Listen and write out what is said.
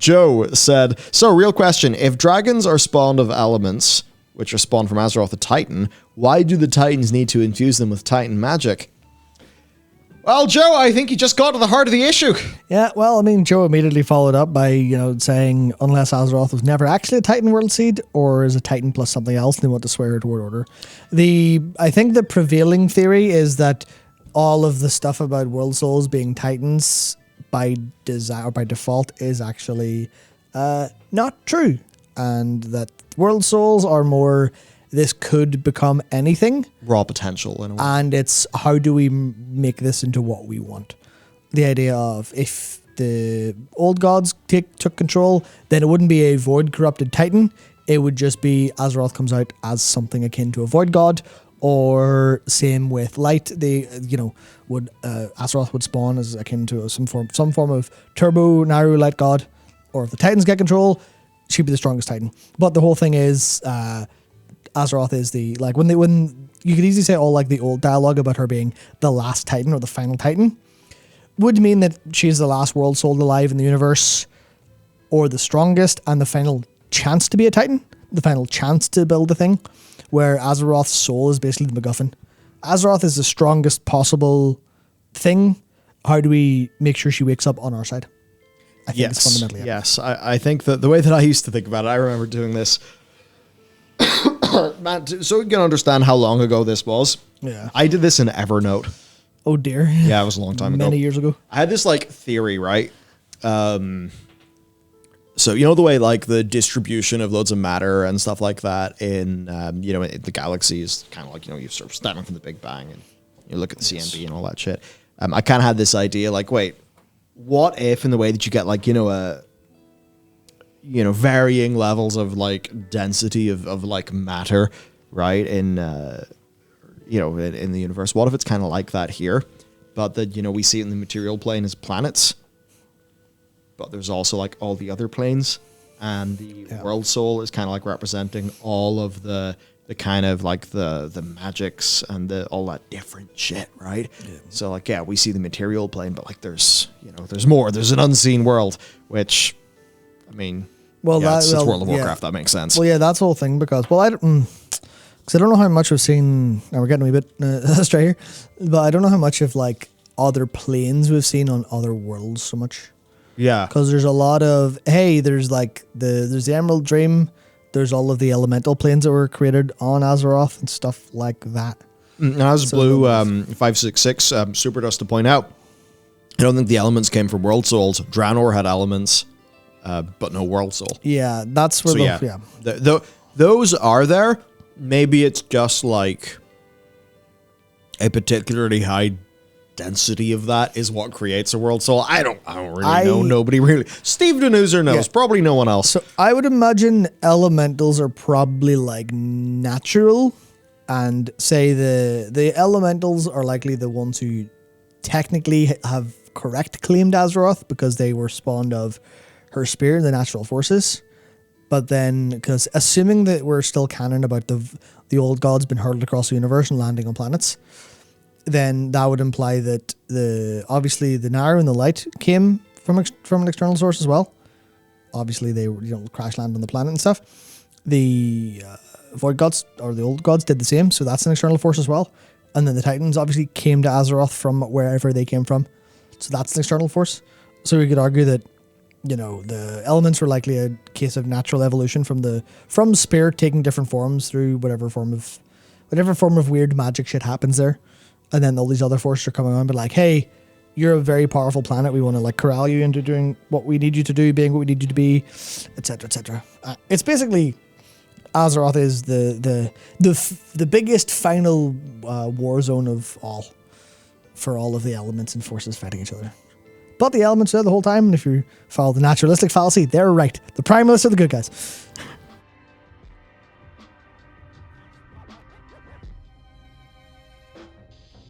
Joe said, so real question, if dragons are spawned of elements, which are spawned from Azeroth the Titan, why do the Titans need to infuse them with Titan magic? Well, Joe, I think you just got to the heart of the issue. Yeah, well, I mean, Joe immediately followed up by, saying unless Azeroth was never actually a Titan world seed or is a Titan plus something else, they want to swear it toward order. I think the prevailing theory is that all of the stuff about world souls being Titans by design or by default is actually not true, and that world souls are more, this could become anything. Raw potential, in a way. And it's how do we make this into what we want? The idea of if the old gods took control, then it wouldn't be a void corrupted Titan. It would just be Azeroth comes out as something akin to a void god, or same with light. Azeroth would spawn as akin to some form of turbo Naru light god, or if the Titans get control, she'd be the strongest Titan. But the whole thing is, Azeroth is when you could easily say all like the old dialogue about her being the last Titan or the final Titan would mean that she's the last world soul alive in the universe, or the strongest and the final chance to be a Titan, the final chance to build a thing, where Azeroth's soul is basically the MacGuffin. Azeroth is the strongest possible thing. How do we make sure she wakes up on our side? I think it's fundamentally. Yes, I think that the way that I used to think about it, I remember doing this. Man, so you can understand how long ago this was. Yeah. I did this in Evernote. Oh dear. Yeah, it was a long time ago. Many years ago. I had this theory, right? So the way the distribution of loads of matter and stuff like that in in the galaxy is kind of you sort of starting from the Big Bang and you look at the CMB and all that shit. I kind of had this idea wait, what if in the way that you get varying levels of density of matter, right? In the universe. What if it's kind of like that here, but that we see it in the material plane as planets, but there's also all the other planes, and the world soul is kind of representing all of the kind of the magics and all that different shit, right? Yeah. So we see the material plane, but there's there's more. There's an unseen world, which I mean. Well, it's World of Warcraft. That makes sense. Well, yeah, that's the whole thing because I don't know how much we've seen. Now we're getting a wee bit astray here, but I don't know how much of other planes we've seen on other worlds so much. Yeah, because there's a lot of there's there's the Emerald Dream, there's all of the elemental planes that were created on Azeroth and stuff like that. Now, as Blue 566 super dust to point out, I don't think the elements came from world souls. Draenor had elements. But no world soul. Yeah, that's where those are there. Maybe it's just a particularly high density of that is what creates a world soul. I don't really know. Nobody really. Steve Denuser knows. Yeah. Probably no one else. So I would imagine elementals are probably natural, and say the elementals are likely the ones who technically have correct claimed Azeroth because they were spawned of her spear, the natural forces. But then, because assuming that we're still canon about the old gods been hurled across the universe and landing on planets, then that would imply that obviously the Naru and the light came from an external source as well. Obviously they crash land on the planet and stuff. The void gods or the old gods did the same, so that's an external force as well. And then the Titans obviously came to Azeroth from wherever they came from, so that's an external force. So we could argue that the elements were likely a case of natural evolution from spirit taking different forms through whatever form of weird magic shit happens there. And then all these other forces are coming on, but hey, you're a very powerful planet. We want to corral you into doing what we need you to do, being what we need you to be, etc., etc. It's basically Azeroth is the biggest final war zone of all for all of the elements and forces fighting each other. But the elements are there the whole time, and if you follow the naturalistic fallacy, they're right. The primalists are the good guys.